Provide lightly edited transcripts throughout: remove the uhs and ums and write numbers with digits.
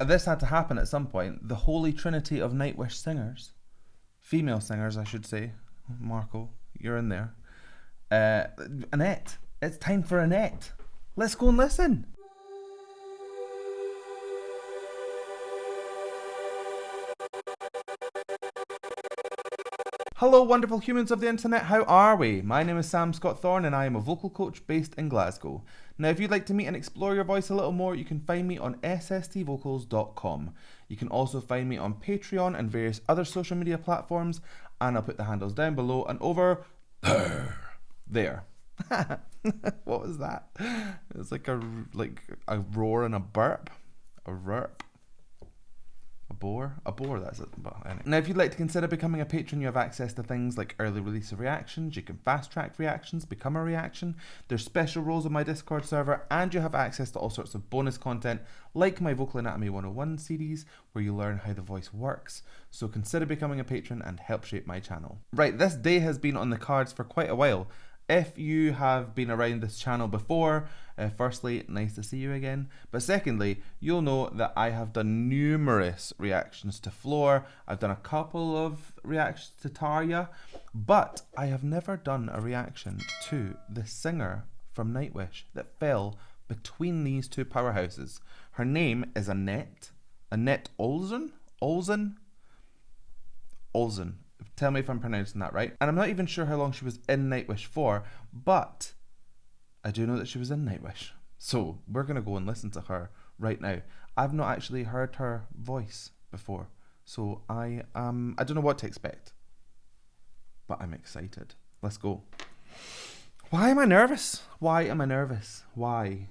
This had to happen at some point. The holy trinity of Nightwish singers. Female singers, I should say. Marco, you're in there. ANETTE. It's time for ANETTE. Let's go and listen. Hello wonderful humans of the internet, how are we? My name is Sam Scott-Thorne and I am a vocal coach based in Glasgow. Now if you'd like to meet and explore your voice a little more, you can find me on sstvocals.com. You can also find me on Patreon and various other social media platforms, and I'll put the handles down below and over there. What was that? It's like a roar and a burp. A rurp. A bore, that's it. But anyway. Now, if you'd like to consider becoming a patron, you have access to things like early release of reactions, you can fast track reactions, become a reaction, there's special roles on my Discord server, and you have access to all sorts of bonus content, like my Vocal Anatomy 101 series, where you learn how the voice works. So consider becoming a patron and help shape my channel. Right, this day has been on the cards for quite a while. If you have been around this channel before, firstly, nice to see you again. But secondly, you'll know that I have done numerous reactions to Floor. I've done a couple of reactions to Tarja, but I have never done a reaction to the singer from Nightwish that fell between these two powerhouses. Her name is ANETTE. ANETTE Olsen? Olsen? Olsen. Tell me if I'm pronouncing that right. And I'm not even sure how long she was in Nightwish for, but I do know that she was in Nightwish. So we're going to go and listen to her right now. I've not actually heard her voice before, so I don't know what to expect, but I'm excited. Let's go. Why am I nervous? Why am I nervous? Why?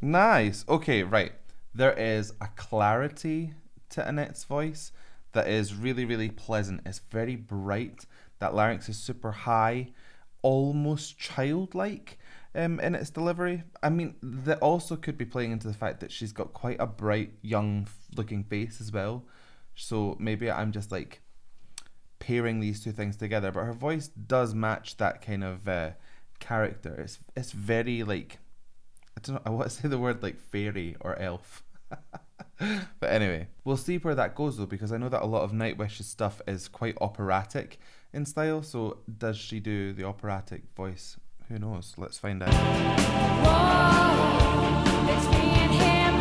Nice. Okay, right. There is a clarity to ANETTE's voice that is really, really pleasant. It's very bright. That larynx is super high, almost childlike in its delivery. I mean, that also could be playing into the fact that she's got quite a bright, young looking face as well. So maybe I'm just like pairing these two things together. But her voice does match that kind of character. It's very like, I don't know, I want to say the word like fairy or elf. But anyway, we'll see where that goes though, because I know that a lot of Nightwish's stuff is quite operatic in style. So does she do the operatic voice? Who knows? Let's find out. Whoa, it's me and him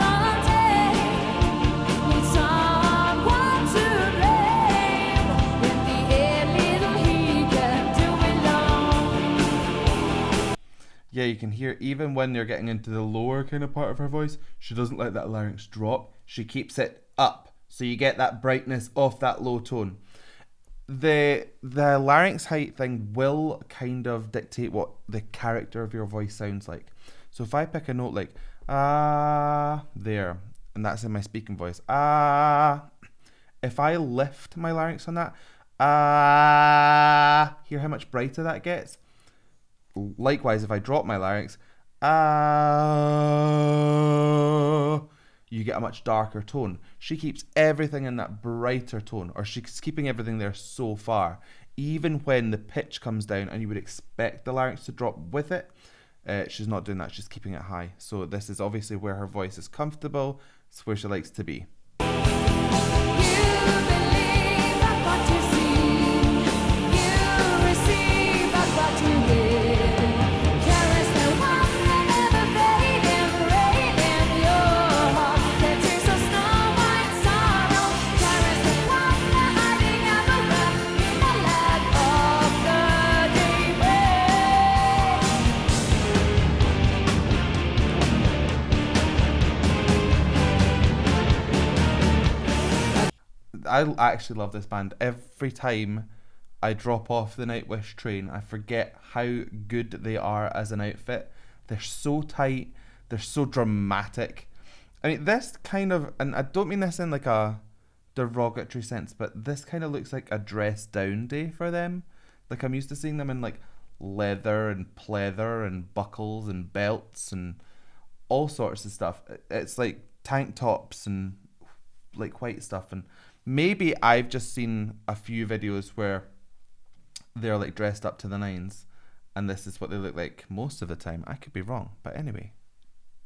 all day. Need someone to blame. With the air little he can do alone. Yeah, you can hear even when they're getting into the lower kind of part of her voice, she doesn't let that larynx drop. She keeps it up, so you get that brightness off that low tone. The larynx height thing will kind of dictate what the character of your voice sounds like. So if I pick a note like there, and that's in my speaking voice, if I lift my larynx on that, hear how much brighter that gets. Likewise, if I drop my larynx, you get a much darker tone. She keeps everything in that brighter tone, or she's keeping everything there so far. Even when the pitch comes down and you would expect the larynx to drop with it, she's not doing that. She's keeping it high. So this is obviously where her voice is comfortable. It's where she likes to be. I actually love this band. Every time I drop off the Nightwish train, I forget how good they are as an outfit. They're so tight. They're so dramatic. I mean, this kind of, and I don't mean this in like a derogatory sense, but this kind of looks like a dress down day for them. Like, I'm used to seeing them in like leather and pleather and buckles and belts and all sorts of stuff. It's like tank tops and like white stuff. And maybe I've just seen a few videos where they're like dressed up to the nines and this is what they look like most of the time. I could be wrong, but anyway,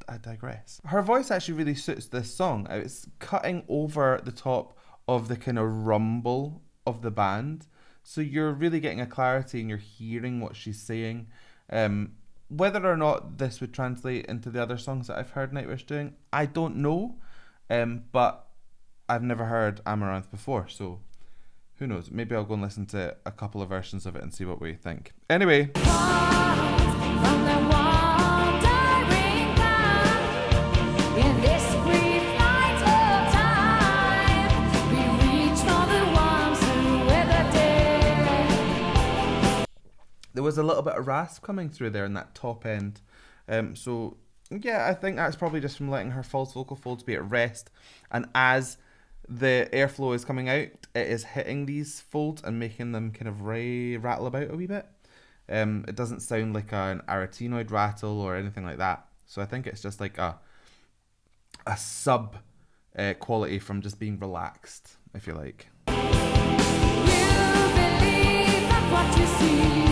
I digress. Her voice actually really suits this song. It's cutting over the top of the kind of rumble of the band, so you're really getting a clarity and you're hearing what she's saying. Whether or not this would translate into the other songs that I've heard Nightwish doing, I don't know, but I've never heard Amaranth before, so who knows? Maybe I'll go and listen to a couple of versions of it and see what we think. Anyway. There was a little bit of rasp coming through there in that top end. So, yeah, I think that's probably just from letting her false vocal folds be at rest. And as the airflow is coming out, it is hitting these folds and making them kind of rattle about a wee bit. It doesn't sound like an arytenoid rattle or anything like that. So I think it's just like a sub quality from just being relaxed, if you like. You believe that what you see.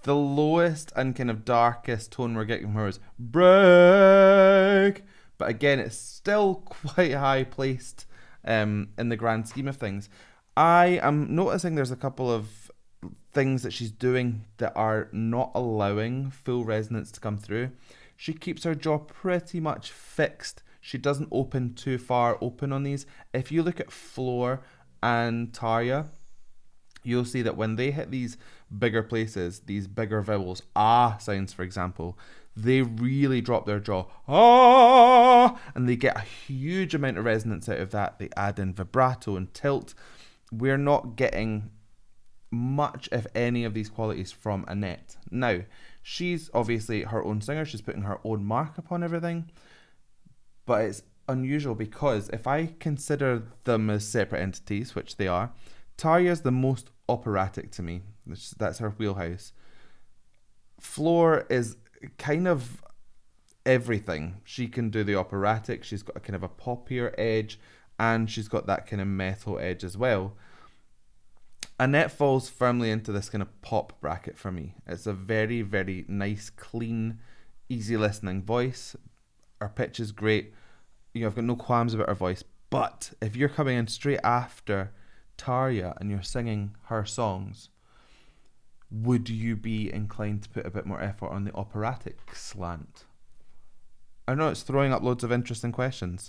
The lowest and kind of darkest tone we're getting from her is break, but again, it's still quite high placed in the grand scheme of things. I am noticing there's a couple of things that she's doing that are not allowing full resonance to come through. She keeps her jaw pretty much fixed. She doesn't open too far open on these. If you look at Floor and Tarja, you'll see that when they hit these bigger places, these bigger vowels, sounds for example, they really drop their jaw, and they get a huge amount of resonance out of that. They add in vibrato and tilt. We're not getting much, if any, of these qualities from ANETTE. Now, she's obviously her own singer, she's putting her own mark upon everything, but it's unusual because if I consider them as separate entities, which they are, Tarja is the most operatic to me. That's her wheelhouse. Floor is kind of everything. She can do the operatic. She's got a kind of a poppier edge, and she's got that kind of metal edge as well. ANETTE falls firmly into this kind of pop bracket for me. It's a very, very nice, clean, easy listening voice. Her pitch is great. I've got no qualms about her voice. But if you're coming in straight after Tarja and you're singing her songs, would you be inclined to put a bit more effort on the operatic slant? I know it's throwing up loads of interesting questions.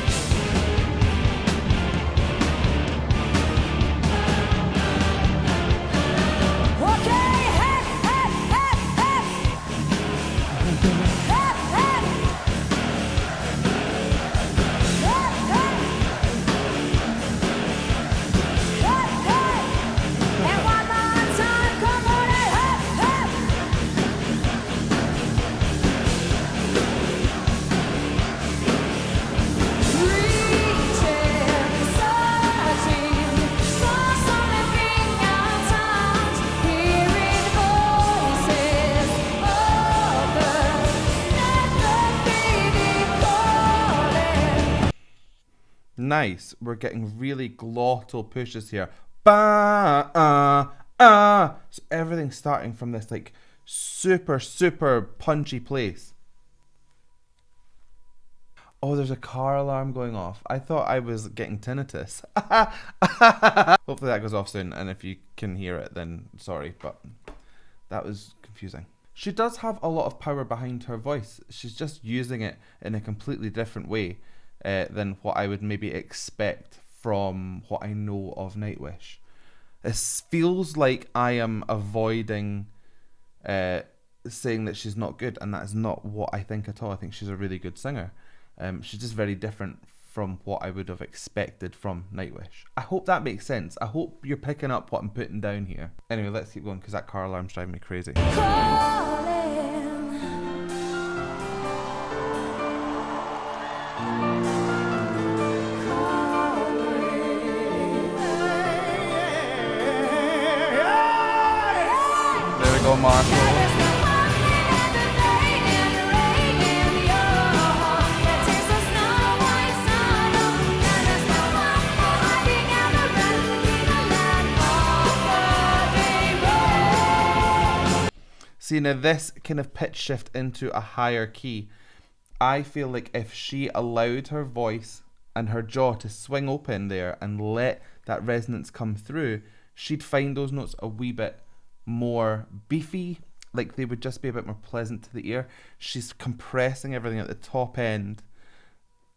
Nice. We're getting really glottal pushes here. So everything's starting from this like super, super punchy place. Oh, there's a car alarm going off. I thought I was getting tinnitus. Hopefully that goes off soon, and if you can hear it, then sorry, but that was confusing. She does have a lot of power behind her voice. She's just using it in a completely different way than what I would maybe expect from what I know of Nightwish. This feels like I am avoiding saying that she's not good, and that is not what I think at all. I think she's a really good singer. She's just very different from what I would have expected from Nightwish. I hope that makes sense. I hope you're picking up what I'm putting down here. Anyway, let's keep going because that car alarm's driving me crazy. There we go, Marco. See, now this kind of pitch shift into a higher key, I feel like if she allowed her voice and her jaw to swing open there and let that resonance come through, she'd find those notes a wee bit more beefy, like they would just be a bit more pleasant to the ear. She's compressing everything at the top end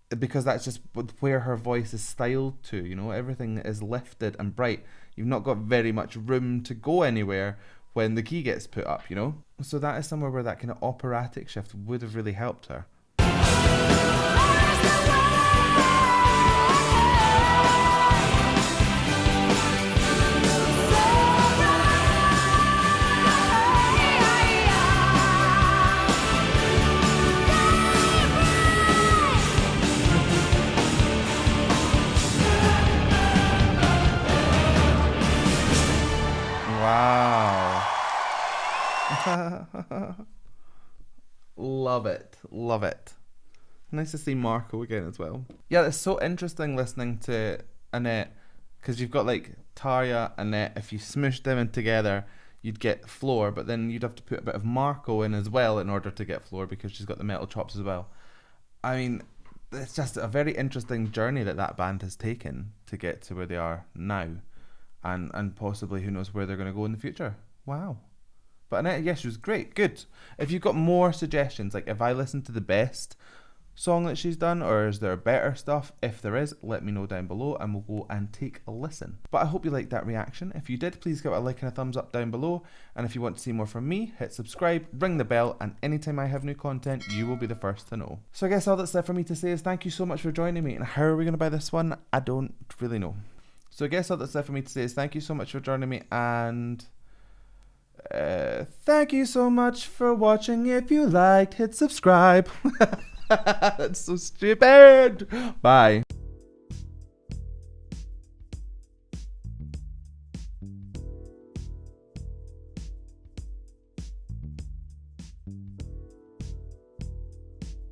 because that's just where her voice is styled to, you know, everything is lifted and bright. You've not got very much room to go anywhere when the key gets put up, you know? So that is somewhere where that kind of operatic shift would have really helped her. Wow. Love it. Love it. Nice to see Marco again as well. Yeah, it's so interesting listening to ANETTE because you've got like Tarja, ANETTE. If you smush them in together, you'd get Floor, but then you'd have to put a bit of Marco in as well in order to get Floor because she's got the metal chops as well. I mean, it's just a very interesting journey that band has taken to get to where they are now. And possibly who knows where they're going to go in the future. Wow. But ANETTE, yes, she was great. Good. If you've got more suggestions, like if I listen to the best song that she's done, or is there better stuff? If there is, let me know down below and we'll go and take a listen. But I hope you liked that reaction. If you did, please give it a like and a thumbs up down below. And if you want to see more from me, hit subscribe, ring the bell, and anytime I have new content, you will be the first to know. So I guess all that's left for me to say is thank you so much for joining me. And how are we going to buy this one? I don't really know. So I guess all that's left for me to say is thank you so much for joining me, and thank you so much for watching. If you liked, hit subscribe. That's so stupid. Bye.